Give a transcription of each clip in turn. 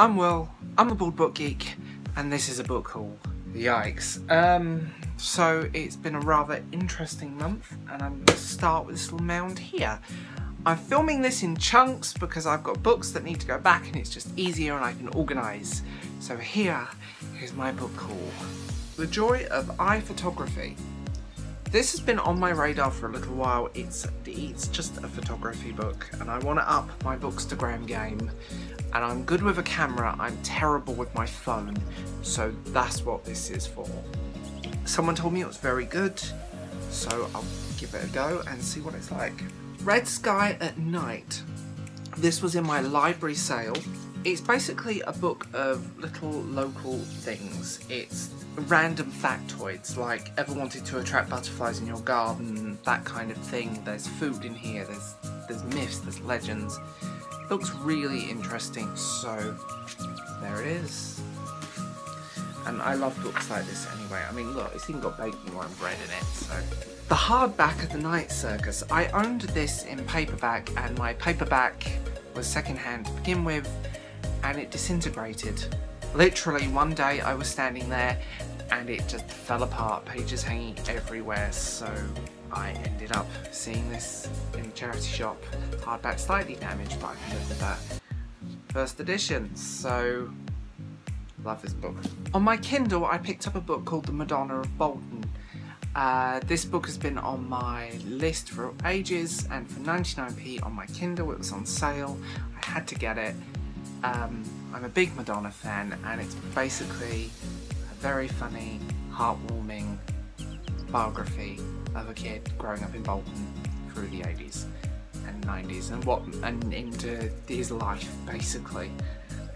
I'm Will, I'm the Bald Book Geek, and this is a book haul. Yikes. So it's been a rather interesting month, and I'm going to start with this little mound here. I'm filming this in chunks because I've got books that need to go back and it's just easier and I can organise. So here's my book haul. The Joy of iPhotography. This has been on my radar for a little while. It's just a photography book and I want to up my Bookstagram game. And I'm good with a camera, I'm terrible with my phone, so that's what this is for. Someone told me it was very good, so I'll give it a go and see what it's like. Red Sky at Night. This was in my library sale. It's basically a book of little local things. It's random factoids, like ever wanted to attract butterflies in your garden, that kind of thing. There's food in here, there's myths, there's legends. It looks really interesting, so there it is. And I love books like this anyway. I mean, look, it's even got bacon and bread in it, so. The Hardback of the Night Circus. I owned this in paperback, and my paperback was secondhand to begin with, and it disintegrated. Literally one day I was standing there and it just fell apart, pages hanging everywhere, so I ended up seeing this in a charity shop. Hardback slightly damaged, but I can live with that. First edition, so love this book. On my Kindle I picked up a book called The Madonna of Bolton. This book has been on my list for ages, and for 99p on my Kindle it was on sale. I had to get it. I'm a big Madonna fan, and it's basically a very funny, heartwarming biography of a kid growing up in Bolton through the 80s and 90s and into his life basically.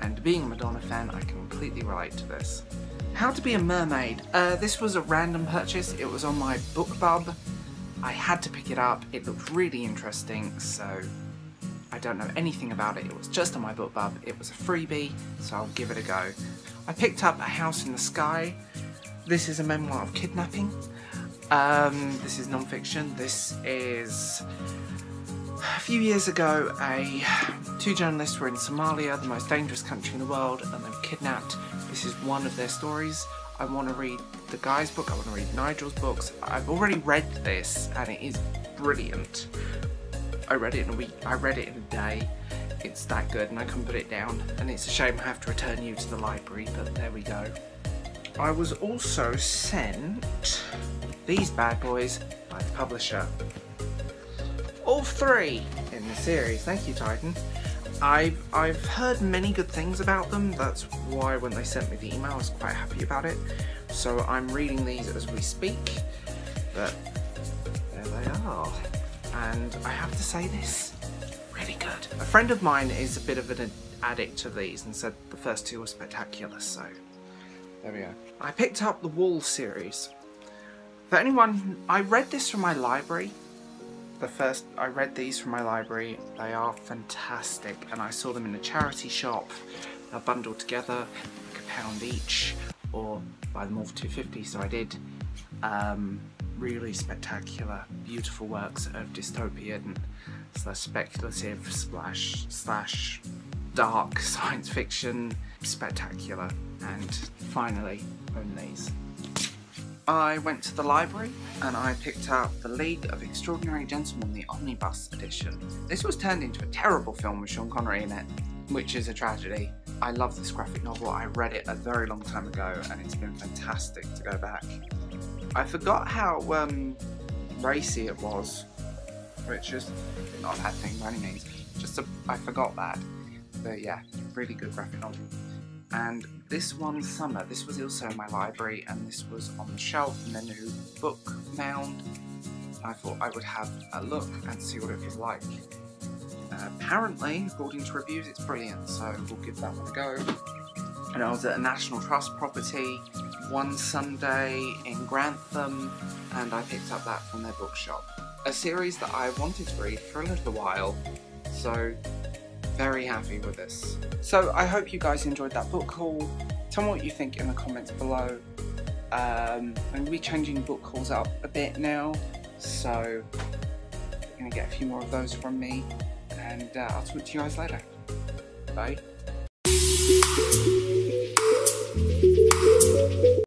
And being a Madonna fan, I can completely relate to this. How to Be a Mermaid. This was a random purchase. It was on my BookBub. I had to pick it up. It looked really interesting, so I don't know anything about it. It was just on my BookBub. It was a freebie, so I'll give it a go. I picked up A House in the Sky. This is a memoir of kidnapping. This is non-fiction. This is a few years ago, two journalists were in Somalia, the most dangerous country in the world, and they were kidnapped. This is one of their stories. I want to read the guy's book, I want to read Nigel's books. I've already read this and it is brilliant. I read it in a week, I read it in a day. It's that good and I couldn't put it down, and it's a shame I have to return you to the library, but there we go. I was also sent these bad boys by the publisher. All three in the series. Thank you, Titan. I've heard many good things about them. That's why when they sent me the email I was quite happy about it. So I'm reading these as we speak. But there they are. And I have to say this, really good. A friend of mine is a bit of an addict to these and said the first two were spectacular, so there we go. I picked up the Wall series. For anyone, I read this from my library. I read these from my library. They are fantastic, and I saw them in a charity shop. They're bundled together, like £1 each, or buy them all for £2.50, so I did. Really spectacular, beautiful works of dystopian / speculative slash dark science fiction. Spectacular. And finally, own these. I went to the library and I picked up The League of Extraordinary Gentlemen, the Omnibus edition. This was turned into a terrible film with Sean Connery in it, which is a tragedy. I love this graphic novel. I read it a very long time ago and it's been fantastic to go back. I forgot how racy it was, which is not a bad thing by any means. I forgot that. But yeah, really good graphic novel. And this one summer, this was also in my library, and this was on the shelf in the new book mound. I thought I would have a look and see what it was like. Apparently, according to reviews, it's brilliant, so we'll give that one a go. And I was at a National Trust property one Sunday in Grantham, and I picked up that from their bookshop. A series that I wanted to read for a little while, so very happy with this. So I hope you guys enjoyed that book haul. Tell me what you think in the comments below. I'm going to be changing book hauls up a bit now, so you're going to get a few more of those from me, and I'll talk to you guys later. Bye.